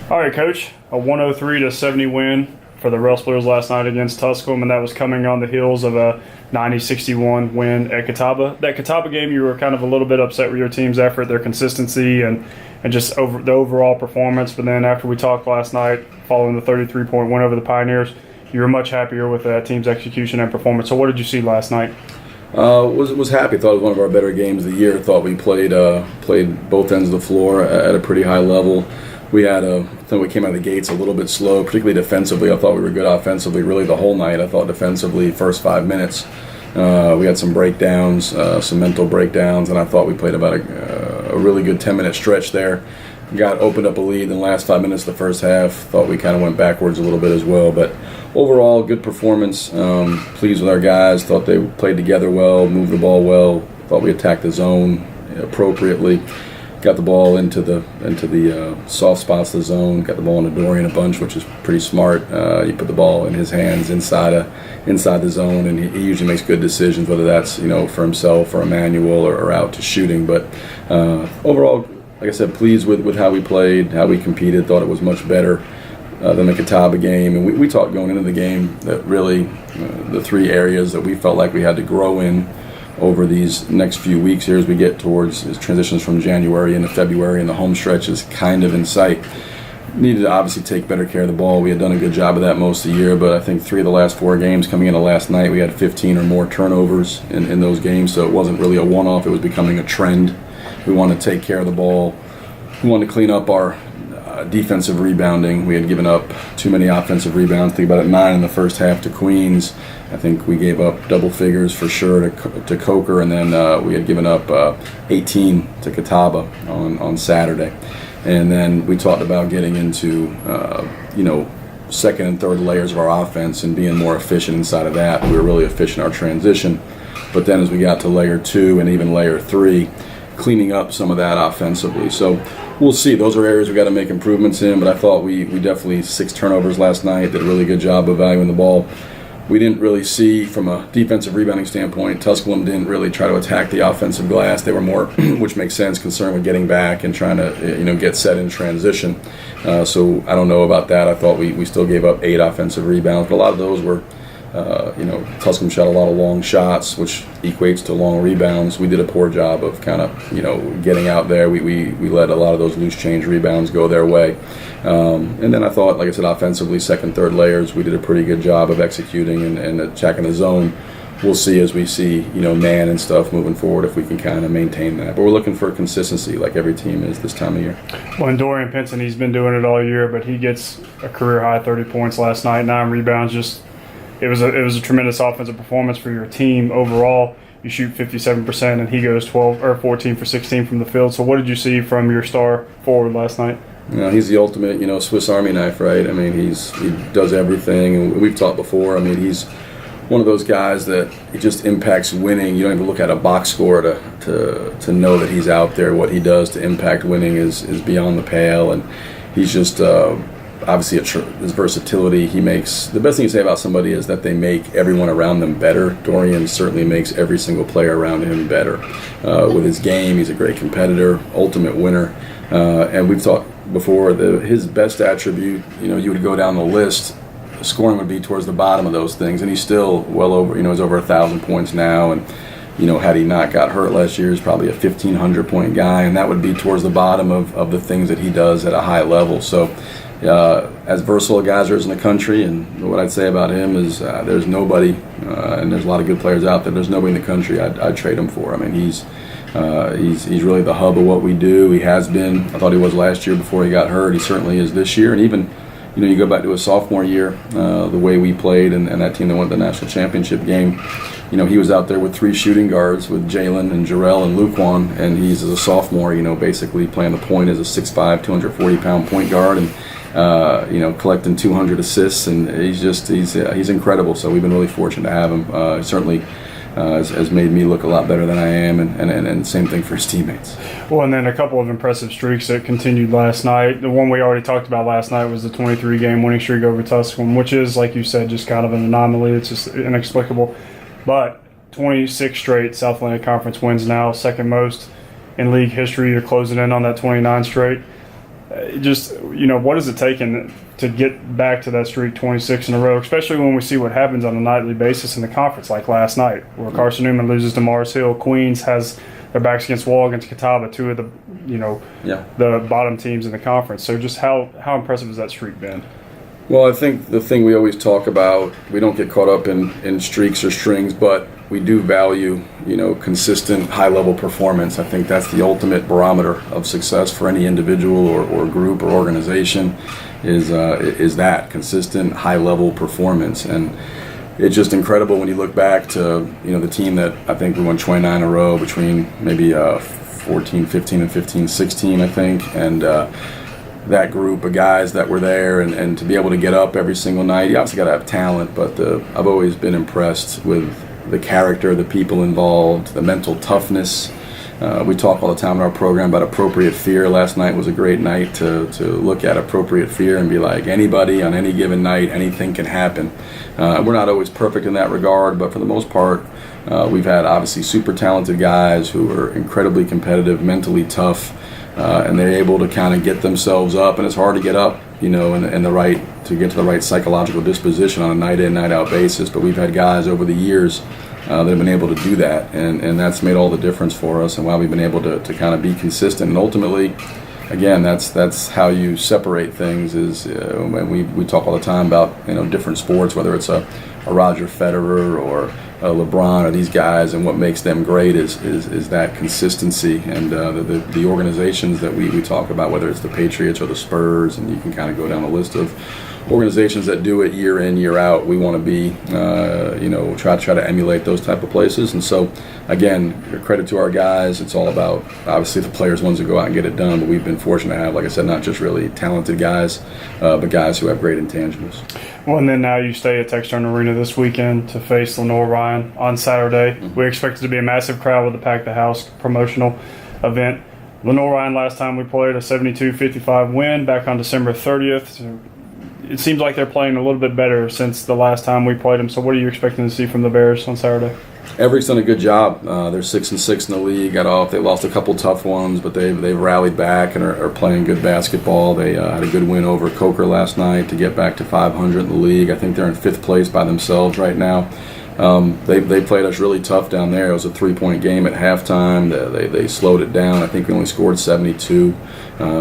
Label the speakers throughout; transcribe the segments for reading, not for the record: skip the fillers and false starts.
Speaker 1: All right, Coach. A 103-70 win for the Railsplitters last night against Tusculum, and that was coming on the heels of a 90-61 win at Catawba. That Catawba game, you were kind of a little bit upset with your team's effort, their consistency, and just over the overall performance. But then after we talked last night, following the 33-point win over the Pioneers, you were much happier with that team's execution and performance. So what did you see last night?
Speaker 2: Was happy. Thought it was one of our better games of the year. Thought we played both ends of the floor at a pretty high level. We had I think we came out of the gates a little bit slow, particularly defensively. I thought we were good offensively really the whole night. I thought defensively first 5 minutes we had some breakdowns, some mental breakdowns, and I thought we played about a really good 10-minute stretch there. Opened up a lead in the last 5 minutes of the first half. Thought we kind of went backwards a little bit as well, but overall good performance. Pleased with our guys. Thought they played together well, moved the ball well. Thought we attacked the zone appropriately. Got the ball into the soft spots of the zone. Got the ball into Dorian a bunch, which is pretty smart. You put the ball in his hands inside the zone, and he usually makes good decisions, whether that's for himself or Emmanuel or out to shooting. But overall, like I said, pleased with how we played, how we competed. Thought it was much better than the Catawba game, and we talked going into the game that really the three areas that we felt like we had to grow in over these next few weeks here as we get towards transitions from January into February, and the home stretch is kind of in sight. Needed to obviously take better care of the ball. We had done a good job of that most of the year, but I think 3 of the last 4 games coming into last night, we had 15 or more turnovers in those games, so it wasn't really a one-off. It was becoming a trend. We wanted to take care of the ball. We wanted to clean up our defensive rebounding. We had given up too many offensive rebounds. Think about it, 9 in the first half to Queens. I think we gave up double figures for sure to Coker, and then we had given up 18 to Catawba on Saturday. And then we talked about getting into second and third layers of our offense and being more efficient inside of that. We were really efficient in our transition. But then as we got to layer 2 and even layer 3, cleaning up some of that offensively. So we'll see. Those are areas we got to make improvements in, but I thought we definitely 6 turnovers last night, did a really good job of valuing the ball. We didn't really see, from a defensive rebounding standpoint, Tusculum didn't really try to attack the offensive glass. They were more, which makes sense, concerned with getting back and trying to get set in transition. So I don't know about that. I thought we still gave up 8 offensive rebounds, but a lot of those were Tusculum shot a lot of long shots, which equates to long rebounds. We did a poor job of kind of, getting out there. We let a lot of those loose change rebounds go their way. And then I thought, like I said, offensively, second, third layers, we did a pretty good job of executing and attacking the zone. We'll see as we see, man and stuff moving forward if we can kind of maintain that. But we're looking for consistency like every team is this time of year.
Speaker 1: Well, and Dorian Pinson, he's been doing it all year, but he gets a career-high 30 points last night, 9 rebounds. It was a tremendous offensive performance for your team overall. You shoot 57%, and he goes 14 for 16 from the field. So what did you see from your star forward last night?
Speaker 2: He's the ultimate, Swiss Army knife, right? I mean, he does everything, and we've talked before. I mean, he's one of those guys that he just impacts winning. You don't even look at a box score to know that he's out there. What he does to impact winning is beyond the pale, and he's just obviously his versatility. He makes the best thing you say about somebody is that they make everyone around them better. Dorian certainly makes every single player around him better with his game. He's a great competitor, ultimate winner, and we've talked before his best attribute. You would go down the list. Scoring would be towards the bottom of those things, and he's still well over. He's over 1,000 points now, and had he not got hurt last year, he's probably a 1,500 point guy, and that would be towards the bottom of the things that he does at a high level. So. As versatile guys there is in the country, and what I'd say about him is there's nobody, and there's a lot of good players out there. There's nobody in the country I'd trade him for. I mean, he's really the hub of what we do. He has been. I thought he was last year before he got hurt. He certainly is this year, and even you go back to his sophomore year, the way we played, and that team that won the national championship game. He was out there with 3 shooting guards with Jalen and Jarrell and Luquan, and he's as a sophomore, basically playing the point as a 6'5", 240-pound point guard, and collecting 200 assists, and he's incredible. So we've been really fortunate to have him. Certainly has made me look a lot better than I am, and same thing for his teammates.
Speaker 1: Well, and then a couple of impressive streaks that continued last night. The one we already talked about last night was the 23-game winning streak over Tusculum, which is, like you said, just kind of an anomaly. It's just inexplicable. But 26 straight South Atlantic Conference wins now, second most in league history. You're closing in on that 29 straight. Just, what is it taking to get back to that streak 26 in a row, especially when we see what happens on a nightly basis in the conference, like last night, where Carson Newman loses to Mars Hill. Queens has their backs against the wall against Catawba, two of the, the bottom teams in the conference. So just how impressive has that streak been?
Speaker 2: Well, I think the thing we always talk about, we don't get caught up in streaks or strings, but we do value, consistent high-level performance. I think that's the ultimate barometer of success for any individual or group or organization is that consistent high-level performance. And it's just incredible when you look back to, the team that I think we won 29 in a row between maybe 14, 15, and 15, 16, I think, and that group of guys that were there and to be able to get up every single night. You obviously got to have talent, but I've always been impressed with the character, the people involved, the mental toughness. We talk all the time in our program about appropriate fear. Last night was a great night to look at appropriate fear and be like, anybody on any given night, anything can happen. We're not always perfect in that regard, but for the most part, we've had obviously super talented guys who are incredibly competitive, mentally tough, and they're able to kind of get themselves up. And it's hard to get up, in the right, to get to the right psychological disposition on a night in, night out basis. But we've had guys over the years that have been able to do that, and that's made all the difference for us and why we've been able to kind of be consistent. And ultimately, again, that's how you separate things. Is when we talk all the time about different sports, whether it's a Roger Federer or LeBron or these guys, and what makes them great is that consistency. And the organizations that we talk about, whether it's the Patriots or the Spurs, and you can kind of go down a list of organizations that do it year in, year out. We want to be, try to emulate those type of places. And so, again, credit to our guys. It's all about, obviously, the players, ones who go out and get it done. But we've been fortunate to have, like I said, not just really talented guys, but guys who have great intangibles.
Speaker 1: Well, and then now you stay at Textron Arena this weekend to face Lenore Ryan on Saturday. Mm-hmm. We expect it to be a massive crowd with the Pack the House promotional event. Lenore Ryan, last time we played, a 72-55 win back on December 30th. So it seems like they're playing a little bit better since the last time we played them. So what are you expecting to see from the Bears on Saturday?
Speaker 2: Everett's done a good job. They're 6-6 in the league. They lost a couple tough ones, but they've rallied back and are playing good basketball. They had a good win over Coker last night to get back to 500 in the league. I think they're in 5th place by themselves right now. They played us really tough down there. It was a 3-point game at halftime. They slowed it down. I think we only scored 72.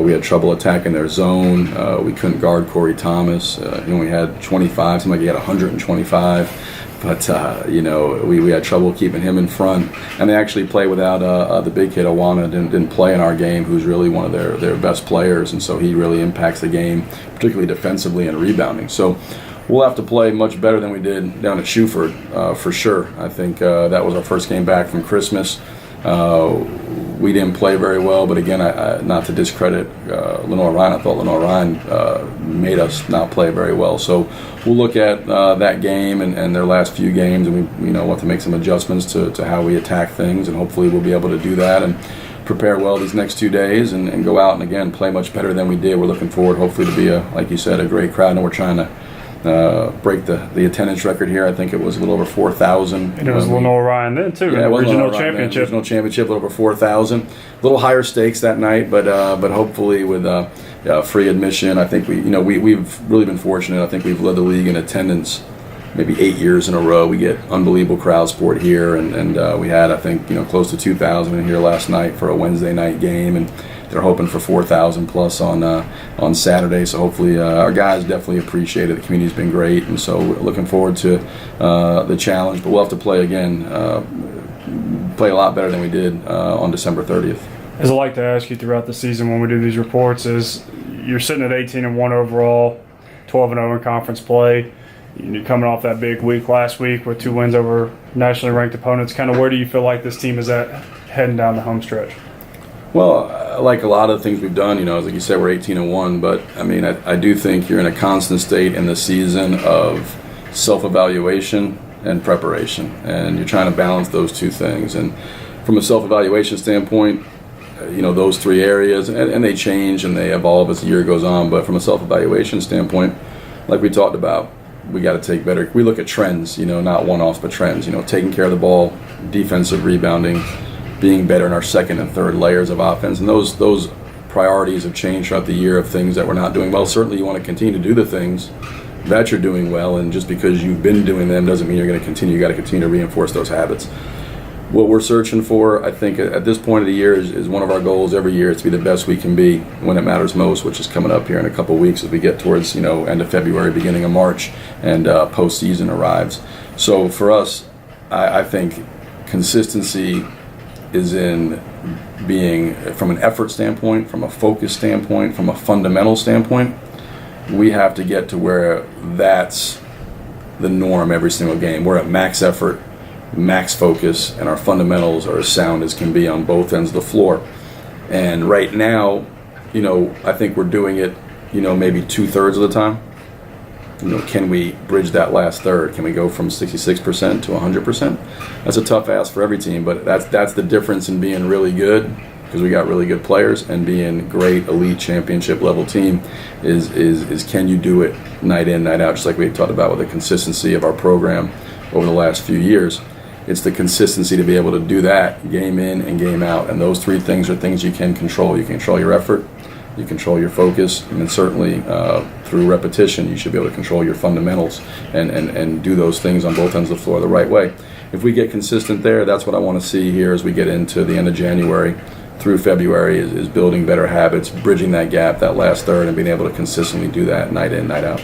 Speaker 2: We had trouble attacking their zone. We couldn't guard Corey Thomas. He only had 25. Seemed like he had 125. But, we had trouble keeping him in front. And they actually play without the big kid, Awana, didn't play in our game, who's really one of their best players. And so he really impacts the game, particularly defensively and rebounding. So we'll have to play much better than we did down at Shuford, for sure. I think that was our first game back from Christmas. We didn't play very well, but again, not to discredit Lenore Ryan, I thought Lenore Ryan made us not play very well. So we'll look at that game and their last few games, and we want to make some adjustments to how we attack things, and hopefully we'll be able to do that and prepare well these next 2 days and go out and again play much better than we did. We're looking forward, hopefully, to be like you said, a great crowd. And we're trying to break the attendance record here. I think it was a little over 4,000.
Speaker 1: And it was Lenore Ryan then too.
Speaker 2: Yeah,
Speaker 1: in the regional
Speaker 2: championship. Regional championship, a little over 4,000. A little higher stakes that night, but hopefully with free admission. I think we've really been fortunate. I think we've led the league in attendance maybe 8 years in a row. We get unbelievable crowd support here, and we had, I think, close to 2,000 in here last night for a Wednesday night game, and they're hoping for 4,000 plus on Saturday. So hopefully our guys definitely appreciate it. The community's been great, and so we're looking forward to the challenge. But we'll have to play again, play a lot better than we did on December 30th.
Speaker 1: As I like to ask you throughout the season when we do these reports, is you're sitting at 18-1 overall, 12-0 in conference play. You're coming off that big week last week with 2 wins over nationally ranked opponents. Kind of where do you feel like this team is at heading down the home stretch?
Speaker 2: Well, like a lot of things we've done, like you said, we're 18-1, but I mean, I do think you're in a constant state in the season of self-evaluation and preparation, and you're trying to balance those two things. And from a self-evaluation standpoint, those 3 areas, and they change and they evolve as the year goes on, but from a self-evaluation standpoint, like we talked about, we got to take better. We look at trends, not one-offs, but trends. Taking care of the ball, defensive rebounding, being better in our second and third layers of offense, and those priorities have changed throughout the year of things that we're not doing well. Certainly you want to continue to do the things that you're doing well, and just because you've been doing them doesn't mean you're going to continue. You got to continue to reinforce those habits. What we're searching for, I think, at this point of the year is one of our goals every year is to be the best we can be when it matters most, which is coming up here in a couple of weeks as we get towards end of February, beginning of March, and postseason arrives. So for us, I think consistency is in being, from an effort standpoint, from a focus standpoint, from a fundamental standpoint, we have to get to where that's the norm every single game. We're at max effort, max focus, and our fundamentals are as sound as can be on both ends of the floor. And right now, I think we're doing it, maybe 2/3 of the time. Can we bridge that last third? Can we go from 66% to 100%? That's a tough ask for every team, but that's the difference in being really good, because we got really good players, and being great elite championship level team is can you do it night in, night out, just like we talked about with the consistency of our program over the last few years. It's the consistency to be able to do that game in and game out, and those three things are things you can control. You can control your effort, you control your focus, and then certainly through repetition you should be able to control your fundamentals and do those things on both ends of the floor the right way. If we get consistent there, that's what I want to see here as we get into the end of January through February is building better habits, bridging that gap, that last third, and being able to consistently do that night in, night out.